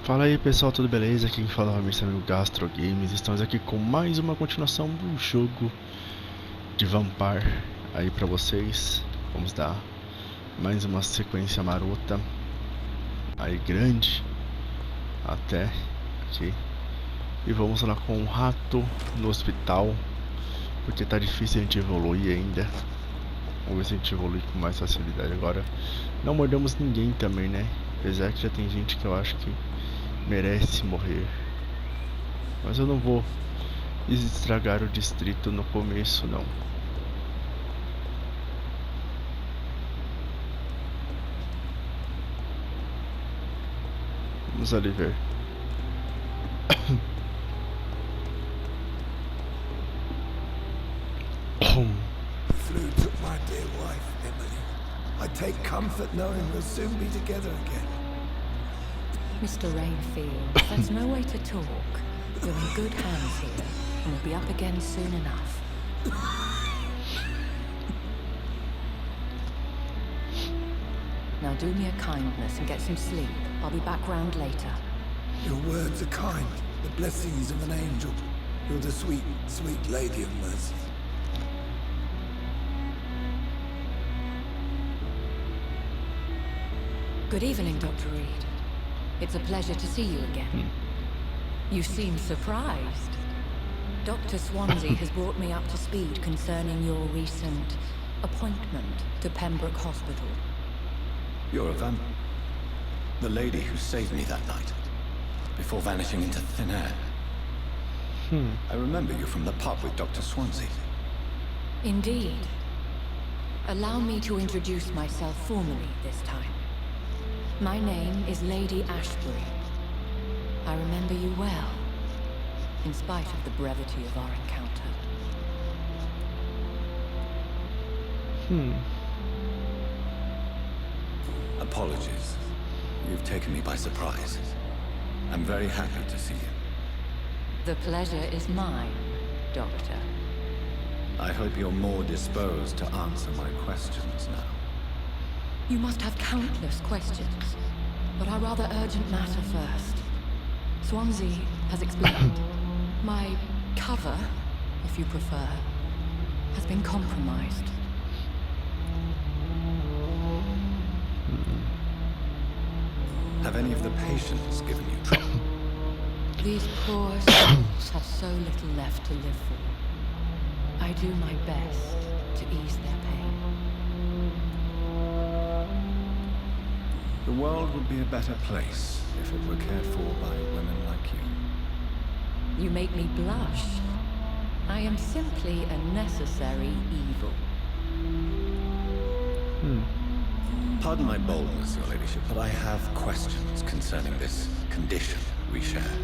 Fala aí pessoal, tudo beleza? Aqui quem fala é o meu amigo Gastro Games. Estamos aqui com mais uma continuação do jogo de Vampyr aí pra vocês. Vamos dar mais uma sequência marota aí, grande até aqui. E vamos lá com o rato no hospital, porque tá difícil a gente evoluir ainda. Vamos ver se a gente evolui com mais facilidade agora. Não mordemos ninguém também, né? Apesar que já tem gente que eu acho que merece morrer. Mas eu não vou estragar o distrito no começo, não. Vamos ali ver. Flu took my dear wife, Emily. I take comfort knowing we'll soon be together again. Mr. Rainfield, that's no way to talk. You're in good hands here, and we'll be up again soon enough. Now do me a kindness and get some sleep. I'll be back round later. Your words are kind, the blessings of an angel. You're the sweet, sweet lady of mercy. Good evening, Dr. Reed. It's a pleasure to see you again. You seem surprised. Dr. Swansea has brought me up to speed concerning your recent appointment to Pembroke Hospital. You're a vamp. The lady who saved me that night, before vanishing into thin air. I remember you from the pub with Dr. Swansea. Indeed. Allow me to introduce myself formally this time. My name is Lady Ashbury. I remember you well, in spite of the brevity of our encounter. Apologies. You've taken me by surprise. I'm very happy to see you. The pleasure is mine, Doctor. I hope you're more disposed to answer my questions now. You must have countless questions, but a rather urgent matter first. Swansea has explained. My cover, if you prefer, has been compromised. Have any of the patients given you trouble? These poor souls have so little left to live for. I do my best to ease their pain. The world would be a better place if it were cared for by women like you. You make me blush. I am simply a necessary evil. Pardon my boldness, Your Ladyship, but I have questions concerning this condition we share.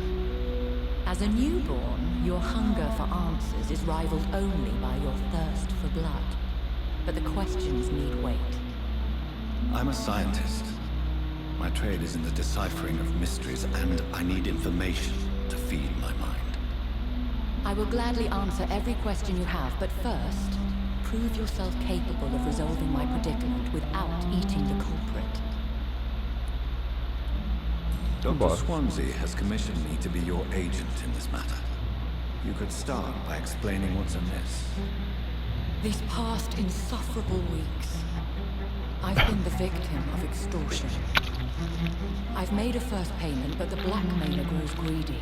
As a newborn, your hunger for answers is rivaled only by your thirst for blood. But the questions need wait. I'm a scientist. My trade is in the deciphering of mysteries, and I need information to feed my mind. I will gladly answer every question you have, but first, prove yourself capable of resolving my predicament without eating the culprit. Dr. Swansea has commissioned me to be your agent in this matter. You could start by explaining what's amiss. These past insufferable weeks, I've been the victim of extortion. I've made a first payment, but the blackmailer grows greedy.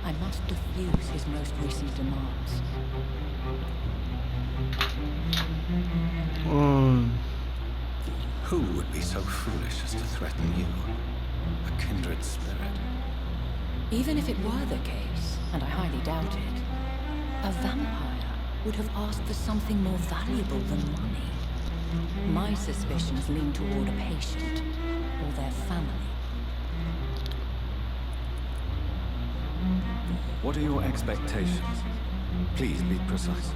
I must refuse his most recent demands. Who would be so foolish as to threaten you? A kindred spirit. Even if it were the case, and I highly doubt it, a vampire would have asked for something more valuable than money. My suspicions lean toward a patient or their family. What are your expectations? Please be precise.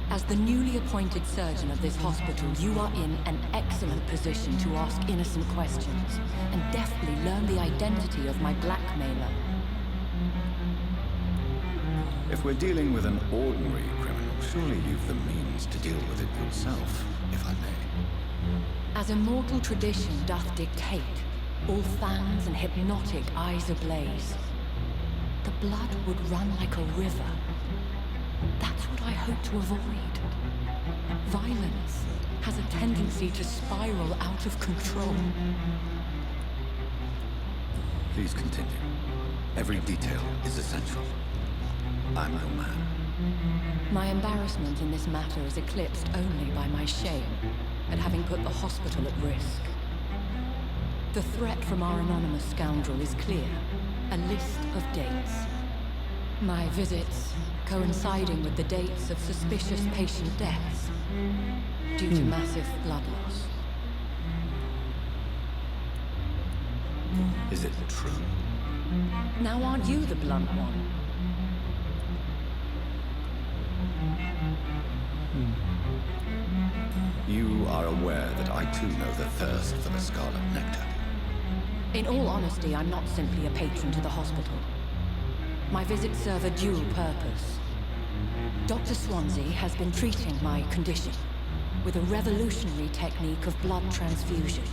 As the newly appointed surgeon of this hospital, you are in an excellent position to ask innocent questions and deftly learn the identity of my blackmailer. If we're dealing with an ordinary criminal, surely you've the means to deal with it yourself, if I may. As immortal tradition doth dictate, all fangs and hypnotic eyes ablaze. The blood would run like a river. That's what I hope to avoid. Violence has a tendency to spiral out of control. Please continue. Every detail is essential. I'm no man. My embarrassment in this matter is eclipsed only by my shame at having put the hospital at risk. The threat from our anonymous scoundrel is clear. A list of dates. My visits coinciding with the dates of suspicious patient deaths due to massive blood loss. Is it true? Now aren't you the blunt one? You are aware that I too know the thirst for the scarlet nectar. In all honesty, I'm not simply a patron to the hospital. My visits serve a dual purpose. Dr. Swansea has been treating my condition with a revolutionary technique of blood transfusion.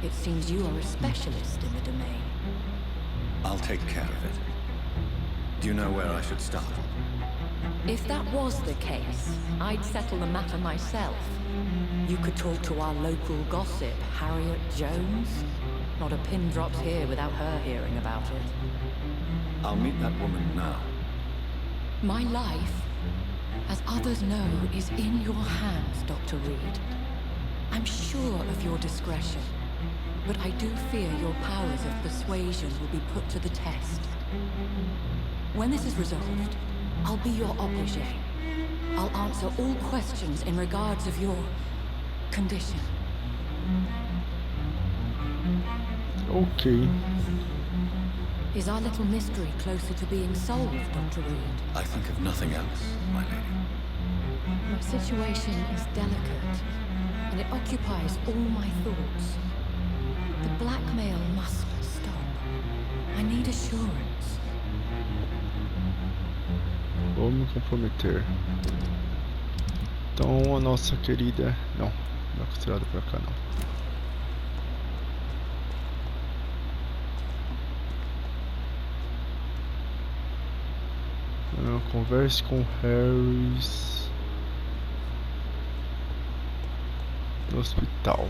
It seems you are a specialist in the domain. I'll take care of it. Do you know where I should start? If that was the case, I'd settle the matter myself. You could talk to our local gossip, Harriet Jones. Not a pin drops here without her hearing about it. I'll meet that woman now. My life, as others know, is in your hands, Dr. Reed. I'm sure of your discretion, but I do fear your powers of persuasion will be put to the test. When this is resolved, I'll be your obligé. I'll answer all questions in regards of your condition. Ok. Is our little mystery closer to being solved, Dr. Reed? I think of nothing else, my lady. My situation is delicate, and it occupies all my thoughts. The blackmail must stop. I need assurance. Vou me comprometer. Então a nossa querida... Não, não é costurada pra cá não. Converse com Harris no hospital.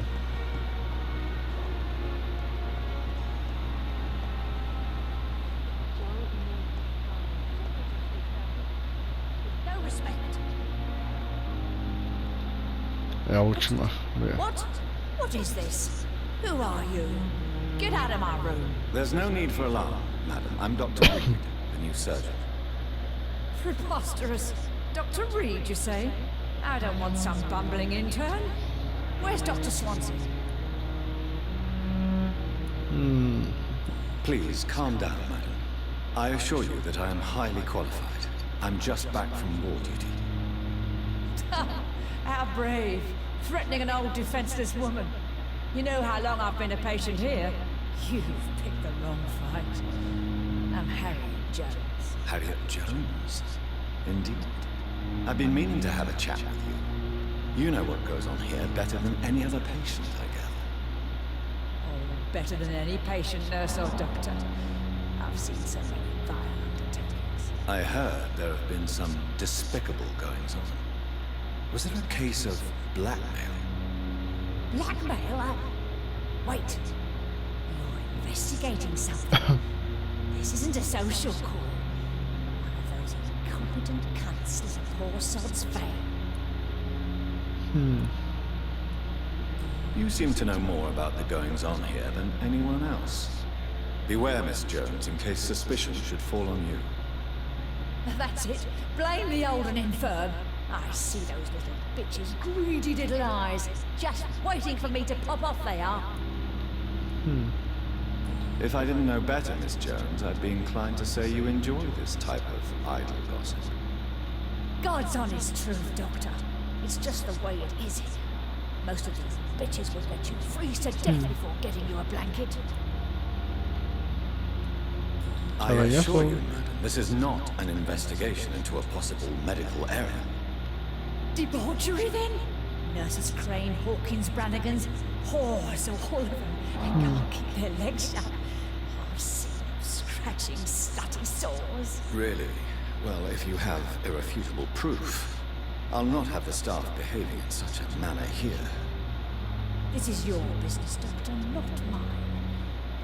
No respect. É a última. What? What is this? Who are you? Get out of my room. There's no need for alarm, madam. I'm Dr. Reed, the new surgeon. Preposterous. Dr. Reed, you say? I don't want some bumbling intern. Where's Dr. Swansea? Please, calm down, madam. I assure you that I am highly qualified. I'm just back from war duty. How brave. Threatening an old defenseless woman. You know how long I've been a patient here? You've picked the wrong fight. I'm Harriet Jones. Harriet Jones? Indeed. I've been meaning to have a chat with you. You know what goes on here better than any other patient, I gather. Oh, better than any patient, nurse or doctor. I've seen so many vile undertakings. I heard there have been some despicable goings-on. Was there a case of blackmail? Blackmail? Wait. You're investigating something. This isn't a social call. One of those incompetent cunts is a poor sod's vein. You seem to know more about the goings-on here than anyone else. Beware, Miss Jones, in case suspicion should fall on you. That's it. Blame the old and infirm. I see those little bitches' greedy little eyes. Just waiting for me to pop off they are. If I didn't know better, Miss Jones, I'd be inclined to say you enjoy this type of idle gossip. God's honest truth, Doctor. It's just the way it is here. Most of these bitches would let you freeze to death before getting you a blanket. I assure you, madam, this is not an investigation into a possible medical error. Debauchery, then? Nurses Crane, Hawkins, Brannigans, whores, all of them. They can't keep their legs shut. I've seen them scratching slutty sores. Really? Well, if you have irrefutable proof, I'll not have the staff behaving in such a manner here. This is your business, Doctor, not mine.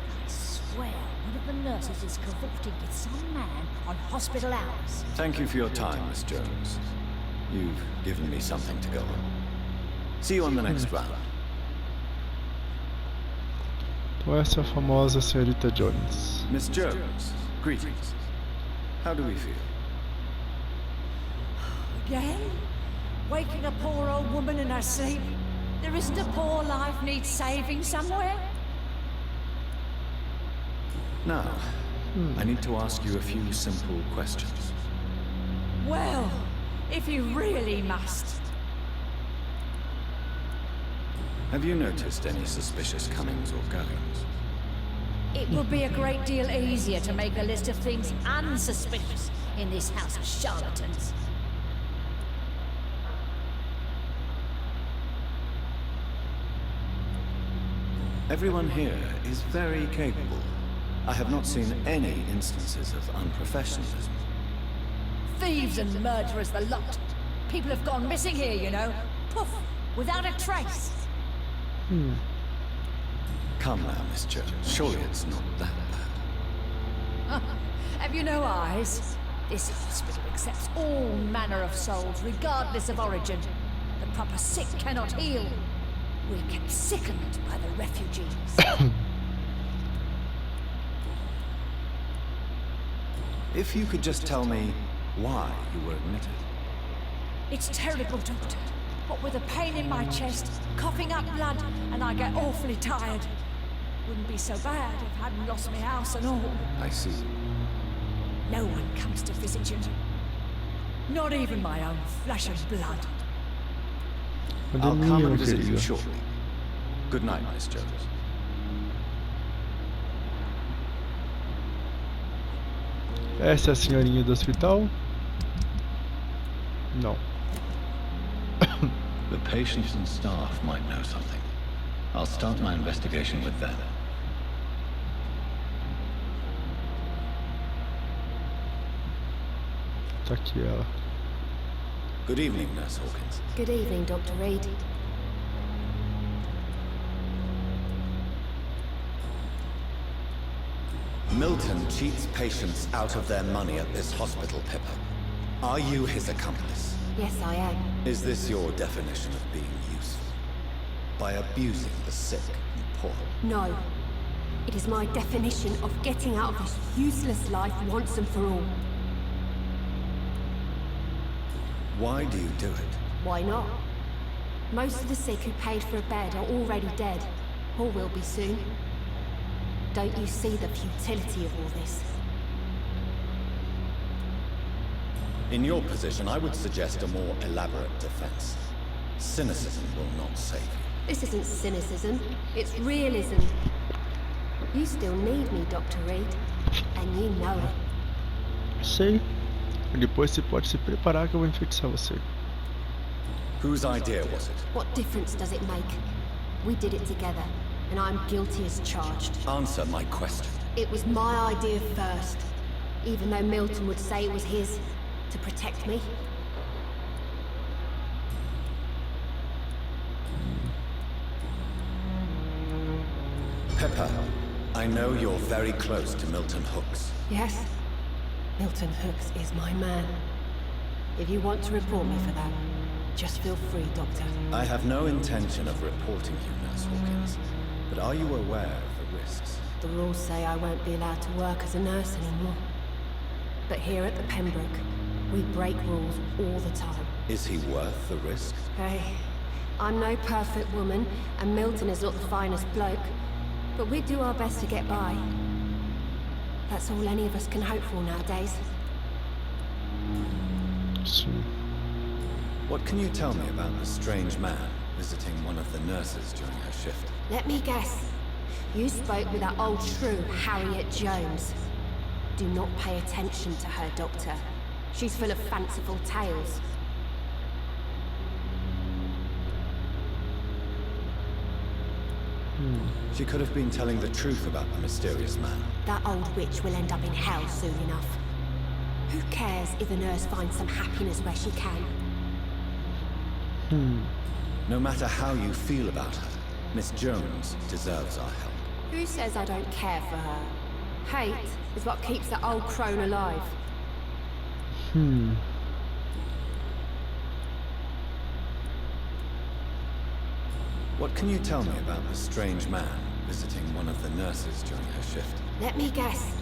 But I swear one of the nurses is cavorting with some man on hospital hours. Thank you for your time, Miss Jones. You've given me something to go on. See you on the next round. Então essa é a famosa senhorita Jones. Miss Jones, greetings. How do we feel? Again? Waking a poor old woman in her sleep? There isn't a poor life needs saving somewhere? Now, I need to ask you a few simple questions. Well, if you really must. Have you noticed any suspicious comings or goings? It would be a great deal easier to make a list of things unsuspicious in this house of charlatans. Everyone here is very capable. I have not seen any instances of unprofessionalism. Thieves and murderers, the lot. People have gone missing here, you know. Poof, without a trace. Come now, Miss Jones. Surely it's not that bad. Have you no eyes? This hospital accepts all manner of souls, regardless of origin. The proper sick cannot heal. We're kept sickened by the refugees. If you could just tell me why you were admitted. It's terrible, Doctor. What with a pain in my chest, coughing up blood, and I get awfully tired. Wouldn't be so bad if I hadn't lost my house and all. I see. No one comes to visit you. Not even my own flesh and blood. Cadê I'll minha, come meu and visit you querido? shortly. Good night, Miss Jones. Essa é a senhorinha do hospital? Não. The patients and staff might know something. I'll start my investigation with them. Tá aqui ela. Good evening, Nurse Hawkins. Good evening, Dr. Reed. Milton cheats patients out of their money at this hospital, Pippa. Are you his accomplice? Yes, I am. Is this your definition of being useful? By abusing the sick and poor? No. It is my definition of getting out of this useless life once and for all. Why do you do it? Why not? Most of the sick who paid for a bed are already dead, or will be soon. Don't you see the futility of all this? In your position, I would suggest a more elaborate defense. Cynicism will not save you. This isn't cynicism, it's realism. You still need me, Dr. Reed, and you know it. Sei. Depois você pode se preparar que eu vou enfeitiçar você. Whose idea was it? What difference does it make? We did it together, and I'm guilty as charged. Answer my question. It was my idea first, even though Milton would say it was his, to protect me. Pepper, I know you're very close to Milton Hooks. Yes, Milton Hooks is my man. If you want to report me for that, just feel free, Doctor. I have no intention of reporting you, Nurse Hawkins. But are you aware of the risks? The rules say I won't be allowed to work as a nurse anymore. But here at the Pembroke, we break rules all the time. Is he worth the risk? Hey, I'm no perfect woman, and Milton is not the finest bloke. But we do our best to get by. That's all any of us can hope for nowadays. Sim. What can you tell me about the strange man visiting one of the nurses during her shift? Let me guess. You spoke with that old shrew, Harriet Jones. Do not pay attention to her, Doctor. She's full of fanciful tales. She could have been telling the truth about the mysterious man. That old witch will end up in hell soon enough. Who cares if a nurse finds some happiness where she can? No matter how you feel about her, Miss Jones deserves our help. Who says I don't care for her? Hate is what keeps the old crone alive. What can you tell me about the strange man visiting one of the nurses during her shift? Let me guess.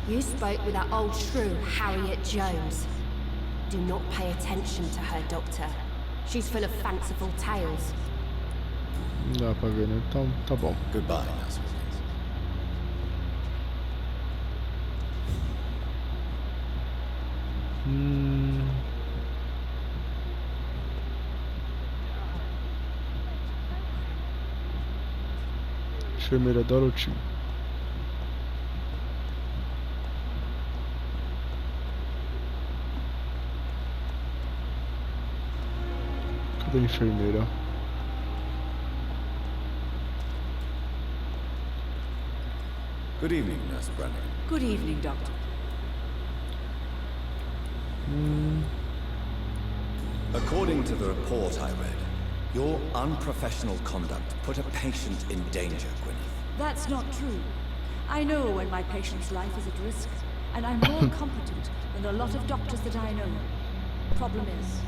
You spoke with that old shrew, Harriet Jones. Do not pay attention to her, Doctor. She's full of fanciful tales. Não dá pra ver, né? Então, tá bom. Goodbye, Nurse Wilkins. Enfermeira Dorothy. Cadê a enfermeira? Good evening, Nurse Brenner. Good evening, Doctor. According to the report I read, your unprofessional conduct put a patient in danger, Gwyneth. That's not true. I know when my patient's life is at risk, and I'm more competent than a lot of doctors that I know. Problem is,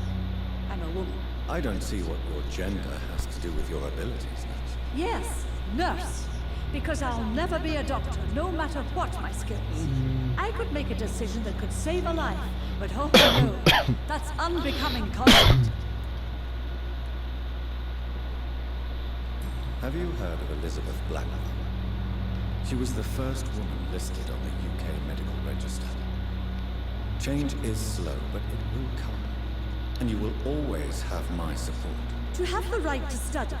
I'm a woman. I don't see what your gender has to do with your abilities, Nurse. Yes, nurse. Because I'll never be a doctor, no matter what my skills. I could make a decision that could save a life, but oh no, that's unbecoming conduct. Have you heard of Elizabeth Blackwell? She was the first woman listed on the UK Medical Register. Change is slow, but it will come. And you will always have my support. To have the right to study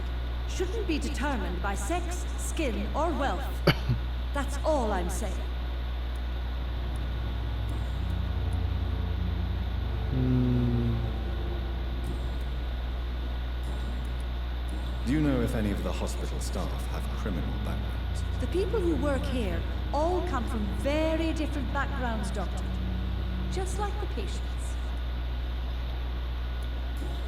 shouldn't be determined by sex, skin, or wealth. That's all I'm saying. Do you know if any of the hospital staff have criminal backgrounds? The people who work here all come from very different backgrounds, Doctor. Just like the patients.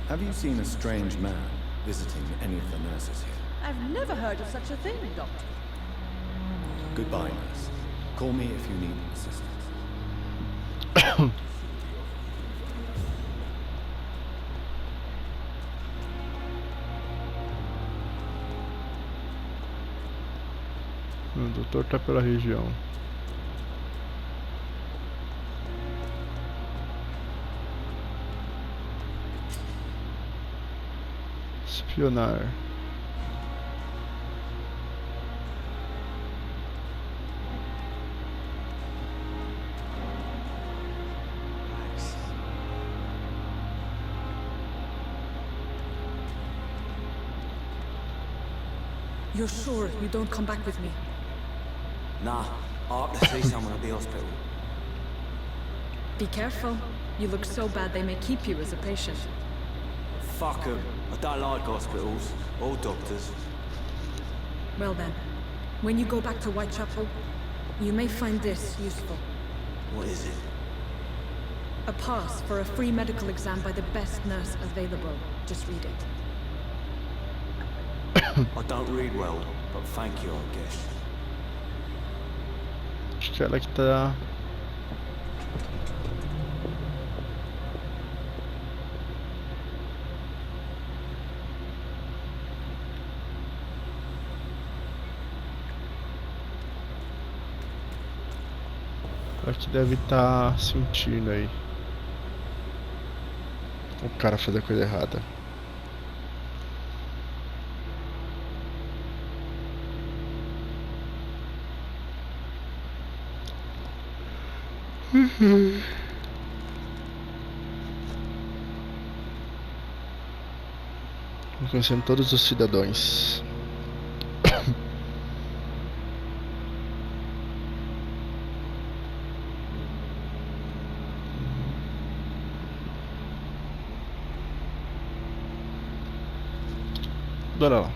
Have you seen a strange man visiting any of the nurses here? I've never heard of such a thing, Doctor. Goodbye, nurse. Call me if you need assistance. O doutor tá pela região. Espionar. You're sure you don't come back with me? Nah, I have to see someone at the hospital. Be careful. You look so bad they may keep you as a patient. Fuck 'em. I don't like hospitals or doctors. Well then, when you go back to Whitechapel, you may find this useful. What is it? A pass for a free medical exam by the best nurse available. Just read it. I don't read well, but thank you, I guess. Acho que ela que tá. Ela que deve estar sentindo aí o cara fazer a coisa errada. Conhecendo todos os cidadãos. Bora lá.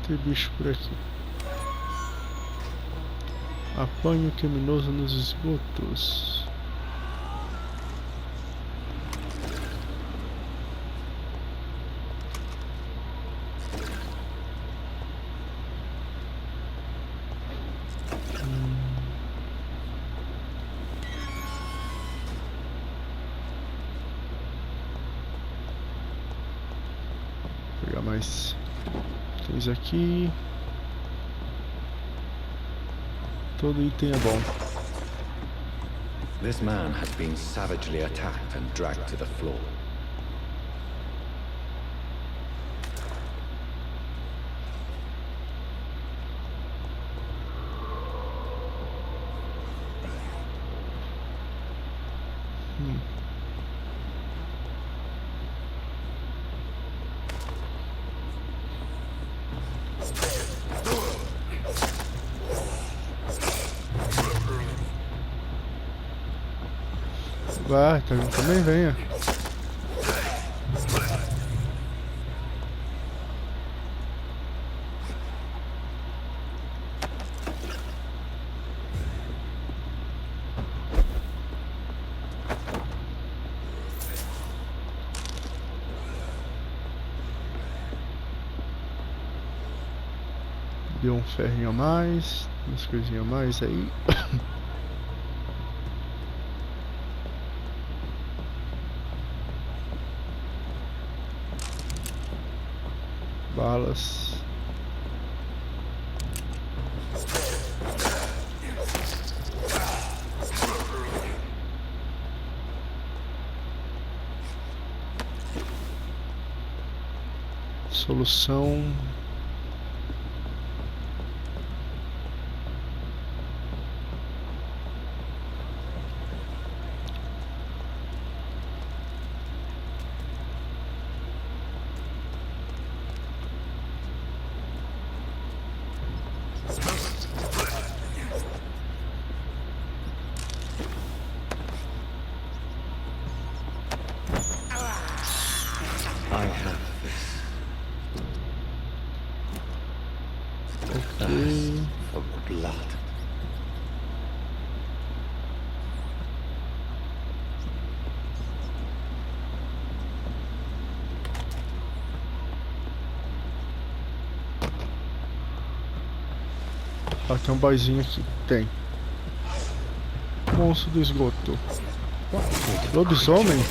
Tem bicho por aqui. Apanho criminoso nos esgotos. Vou pegar mais itens aqui. Todo item é bom. This man has been savagely attacked and dragged to the floor. Vai, também venha. Deu um ferrinho a mais, umas coisinhas a mais aí. Balas. Solução. I have this. Ok. For blood. Ah, tem um boizinho aqui. Tem. Monstro do esgoto. Lobisomem?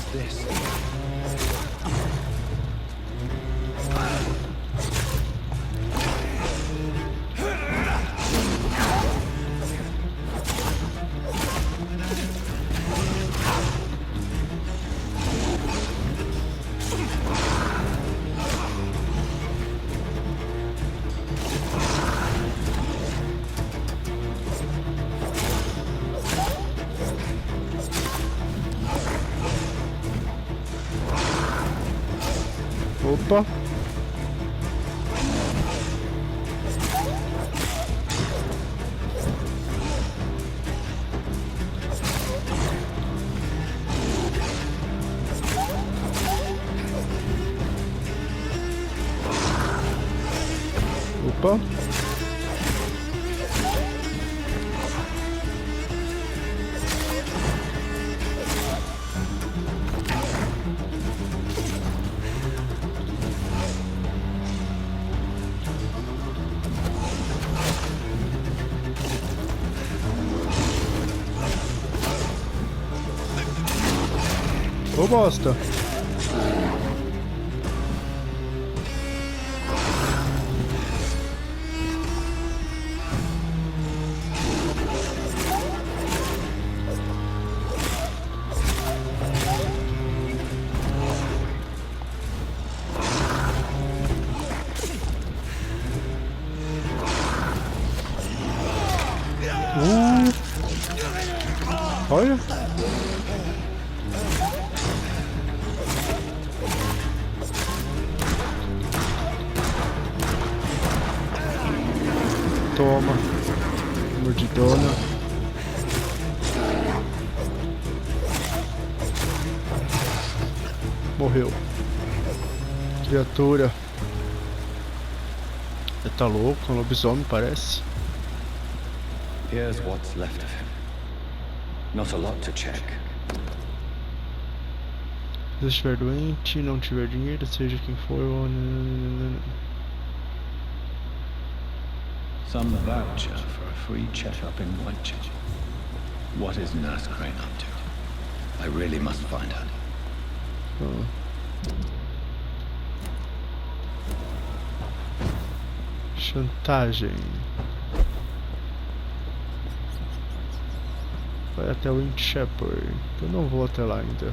Opa. Opa. Ô bosta. Olha. Toma. Mordidona. Morreu. Criatura. Ele tá louco, um lobisomem parece. Here's what's left of him. Not a lot to check. Se estiver doente, não tiver dinheiro, seja quem for. Some voucher for a free checkup in Whitechapel. What is Nurse Crane up to? I really must find her. Chantagem. Vai até o Whitechapel. Eu não vou até lá ainda.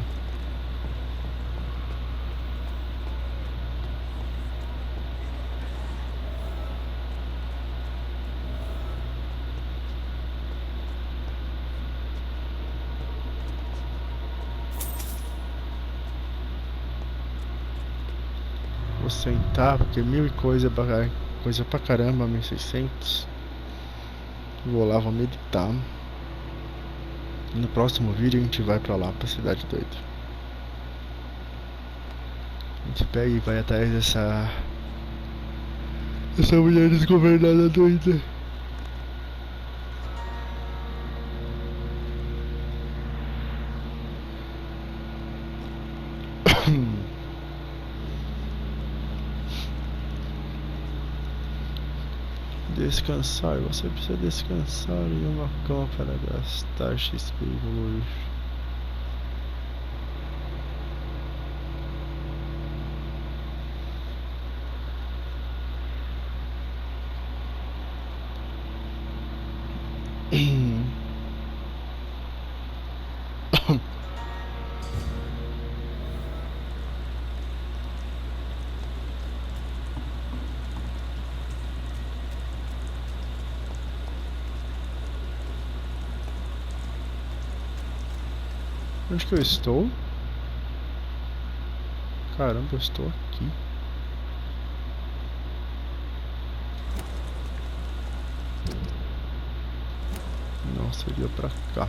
Vou sentar porque 1000 e coisa pra caramba, 1600. Vou lá, vou meditar. E no próximo vídeo a gente vai pra lá, pra cidade doida. A gente pega e vai atrás dessa mulher desgovernada doida. Descansar, você precisa descansar em uma cama para gastar XP e evoluir. Onde que eu estou? Caramba, eu estou aqui. Não, seria pra cá.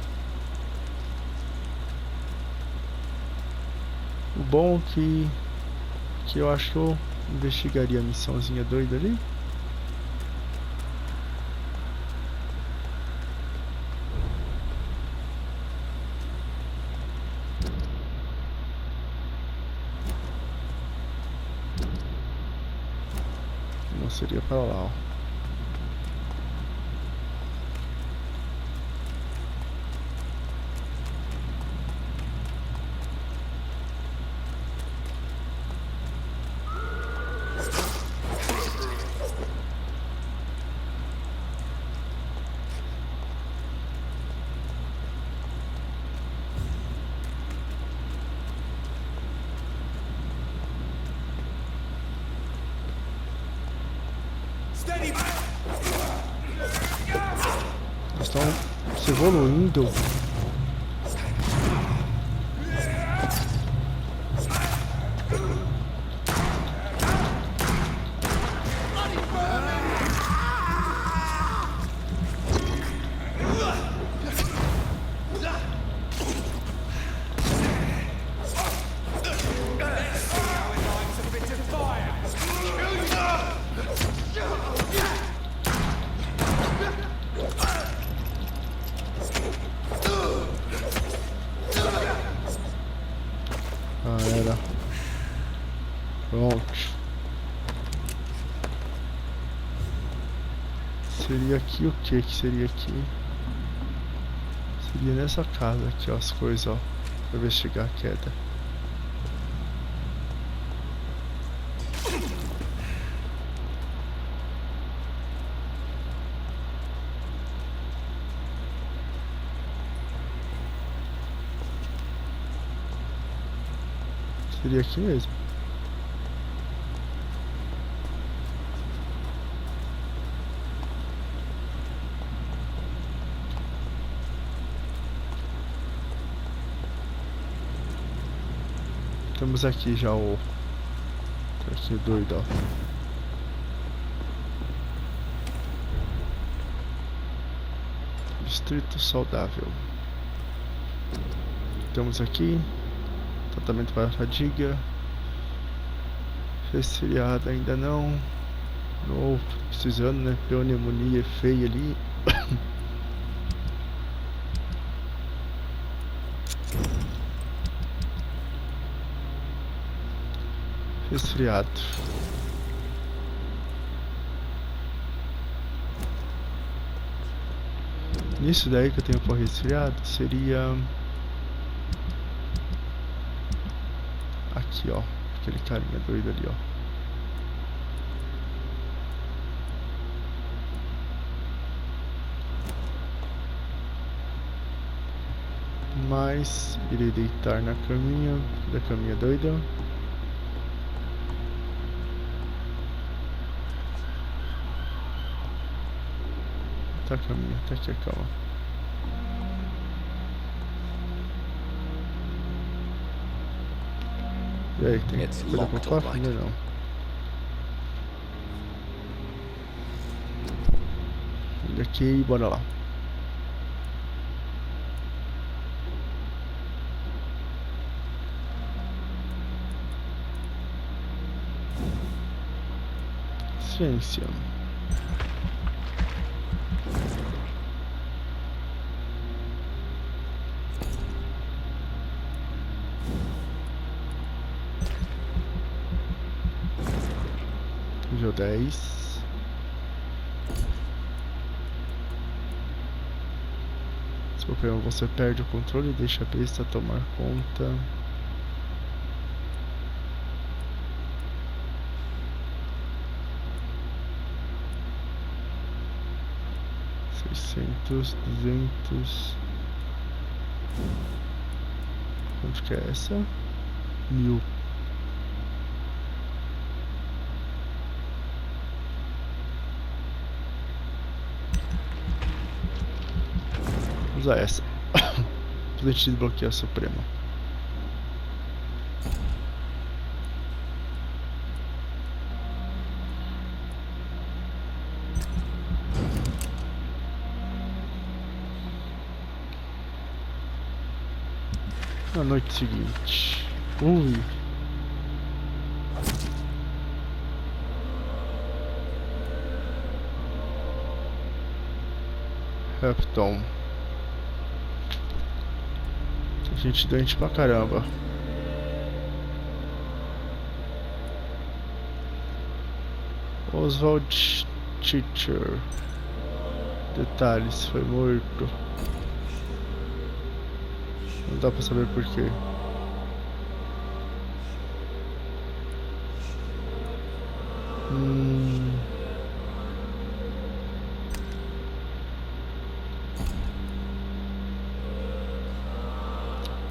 O bom é que eu acho que eu investigaria a missãozinha doida ali. Seria para lá, ó. Estão se evoluindo. Era. Pronto. Seria aqui o que seria aqui? Seria nessa casa aqui, ó, as coisas, ó. Pra investigar a queda. Seria aqui mesmo. Temos aqui já o... Aqui o doido, ó. Distrito saudável. Temos aqui tratamento para fadiga. Resfriado ainda não. Novo, precisando, né? Pneumonia feia ali. Resfriado. Nisso daí que eu tenho por resfriado seria aqui, ó, aquele carinha doido ali, ó. Mas irei deitar na caminha da caminha doida. Tá, caminha, tá aqui, calma. E aí, tem coisa com coffee? Ainda não. Olha aqui, bora lá. Ciência. Nível 10. Se qualquer um você perde o controle e deixa a besta tomar conta. $600, 200. Quanto que é essa? 1000. Usar essa. Pra gente desbloquear a Suprema. Na noite seguinte. Ui. Rapton. Gente doente pra caramba. Oswald Teacher. Detalhes, foi morto. Não dá pra saber porquê.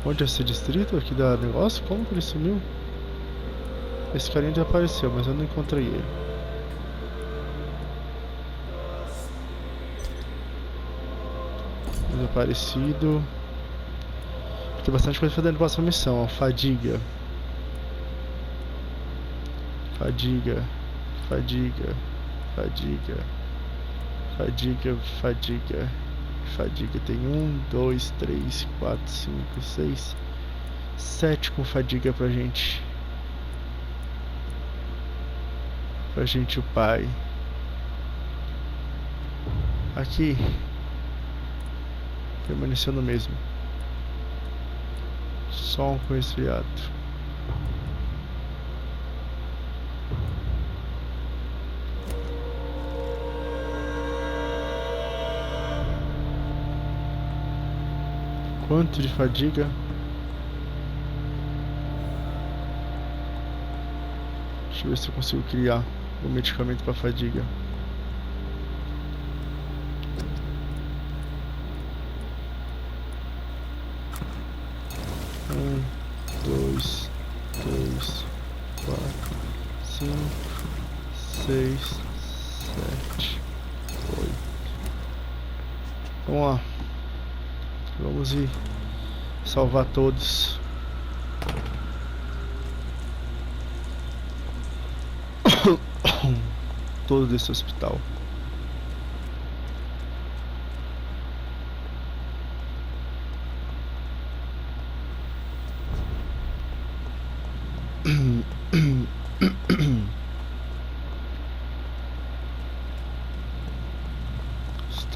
Onde é esse distrito aqui da negócio? Como que ele sumiu? Esse carinha já apareceu, mas eu não encontrei ele. Desaparecido. Tem bastante coisa fazendo na próxima missão, ó. Fadiga. Fadiga. Fadiga. Fadiga. Fadiga. Fadiga. Fadiga tem 1, 2, 3, 4, 5, 6, 7 com fadiga pra gente. Pra gente o pai. Aqui. Permaneceu no mesmo. Só um com resfriado. Quanto de fadiga? Deixa eu ver se eu consigo criar um medicamento para fadiga. Um, 2, 3, 4, 5, 6, 7, 8. Vamos lá. Vamos ir salvar todos. Todos desse hospital.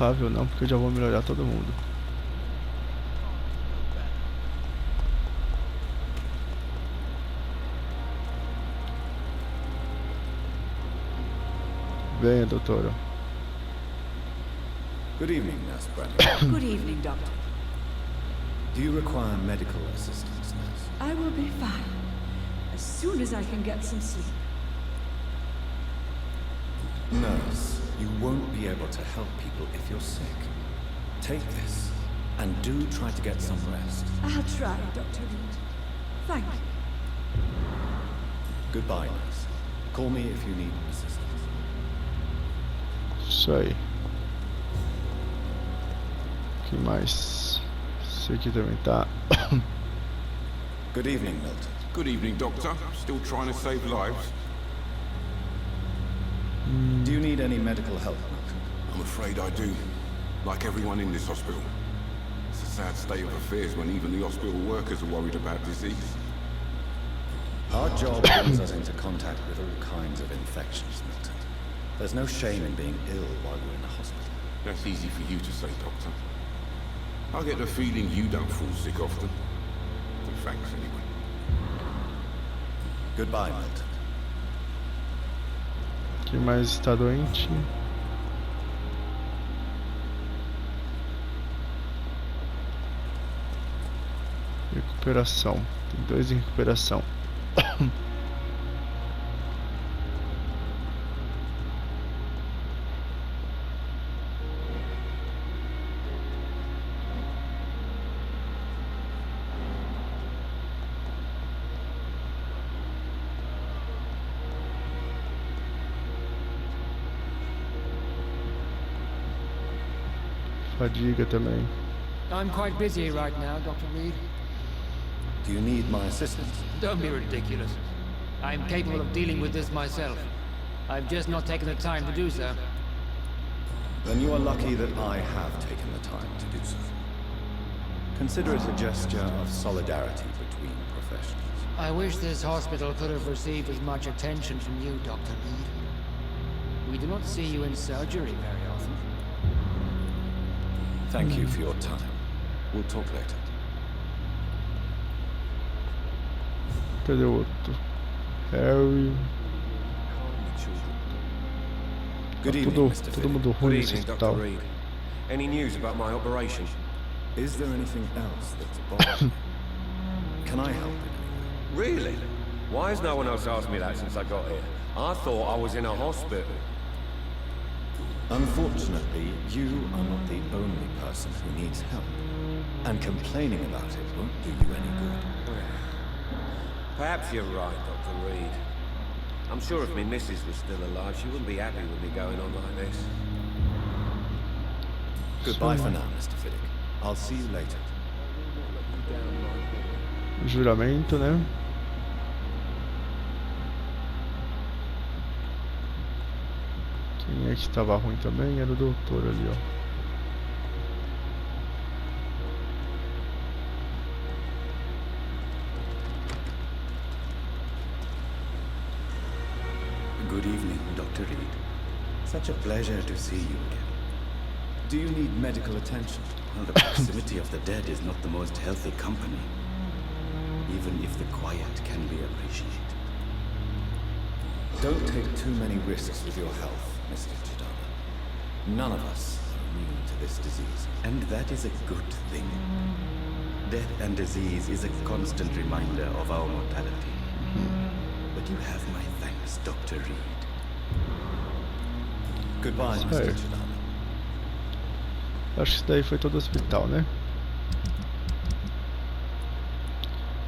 inafável não, porque eu já vou melhorar todo mundo. Venha, doutora. Good evening, Nurse Brandon. Good evening, Doctor. Do you require medical assistance, Nurse? I will be fine as soon as I can get some sleep. Nurse, you won't be able to help people if you're sick. Take this, and do try to get some rest. I'll try, Dr. Reed. Thank you. Goodbye, Nurse. Call me if you need assistance. Isso aí. O que mais? Esse aqui também tá. Good evening, Milton. Good evening, Doctor. Still trying to save lives? Do you need any medical help, Milton? I'm afraid I do. Like everyone in this hospital. It's a sad state of affairs when even the hospital workers are worried about disease. Our job brings us into contact with all kinds of infections, Milton. There's no shame in being ill while you're in the hospital. That's easy for you to say, Doctor. I get the feeling you don't fall sick often. But thanks anyway. Goodbye, Milton. Quem mais está doente? Recuperação. Tem 2 em recuperação. Fadiga também. I'm quite busy right now, Dr. Reed. Do you need my assistance? Don't be ridiculous. I'm capable of dealing with this myself. I've just not taken the time to do so. Then you are lucky that I have taken the time to do so. Consider it a gesture of solidarity between professionals. I wish this hospital could have received as much attention from you, Dr. Reed. We do not see you in surgery very often. Thank you for your time. We'll talk later. Cadê o outro? Harry. Good evening, Todo Mr. mundo ruim nesse hospital. Reed. Any news about my operation? Is there anything else that's bothering you? Can I help in any way? Really? Why has no one else asked me that since I got here? I thought I was in a hospital. Unfortunately, you are not the only person who needs help. And complaining about it won't do you any good. Perhaps you're right, Dr. Reed. I'm sure if my missus was still alive, she wouldn't be happy with me going on like this. Goodbye for now, Mr. Fiddick. I'll see you later. Juramento, né? Quem é que estava ruim também? Era o doutor ali, ó. Good evening, Dr. Reed. Such a pleasure to see you again. Do you need medical attention? Well, the proximity of the dead is not the most healthy company, even if the quiet can be appreciated. Don't take too many risks with your health, Mr. Chidama. None of us are immune to this disease. And that is a good thing. Death and disease is a constant reminder of our mortality. But you have my thanks, Dr. Reed. Goodbye, Mr. Chidama. Acho que isso daí foi todo o hospital, né?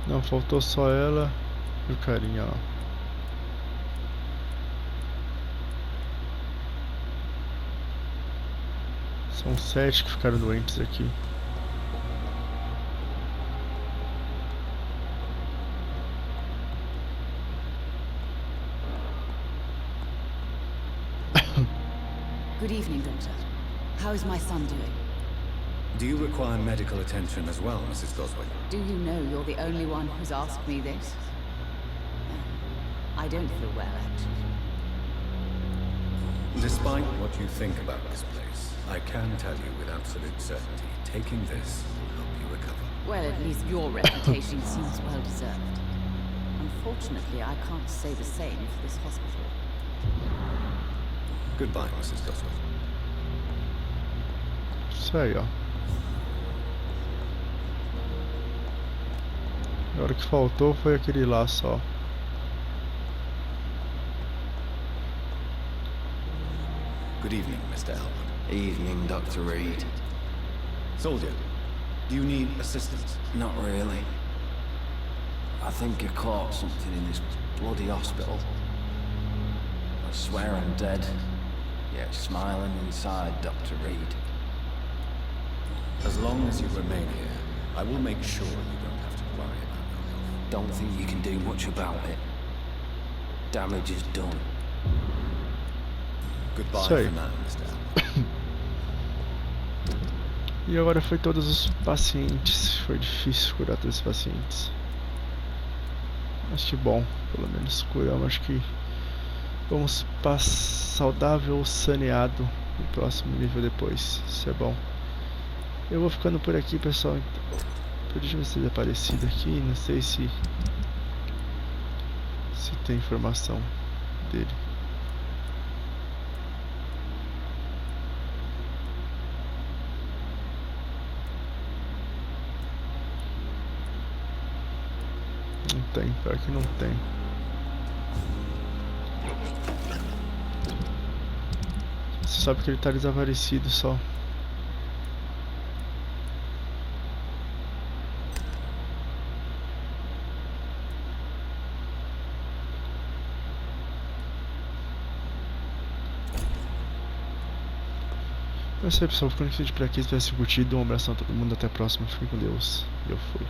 Não, faltou só ela e o carinha lá. São 7 que ficaram doentes aqui. Good evening, Doctor. How's my son doing? Do you require medical attention as well, Mrs. Goswell? Do you know you're the only one who's asked me this? I don't feel well, actually. Despite what you think about this place, I can tell you with absolute certainty, taking this will help you recover. Well, at least your reputation seems well deserved. Unfortunately, I can't say the same for this hospital. Goodbye, Mrs. Goswell. Isso aí, ó. A hora que faltou foi aquele lá só. Good evening, Mr. Elwood. Evening, Dr. Reed. Soldier, do you need assistance? Not really. I think I caught something in this bloody hospital. I swear I'm dead. Yet smiling inside, Dr. Reed. As long as you remain here, I will make sure you don't have to worry about your health. Don't think you can do much about it. Damage is done. Goodbye Sei. for now, Mr. Elwood. E agora foi todos os pacientes. Foi difícil curar todos os pacientes. Acho que bom, pelo menos curamos. Acho que vamos para saudável ou saneado no próximo nível depois. Isso é bom. Eu vou ficando por aqui, pessoal. Deixa eu ver se ele é aparecido aqui. Não sei se tem informação dele. Não tem, pior que não tem. Você sabe que ele tá desaparecido só. É isso aí, pessoal, ficando aqui por aqui. Espero que tenham curtido. Um abração a todo mundo, até a próxima. Fiquem com Deus. E eu fui.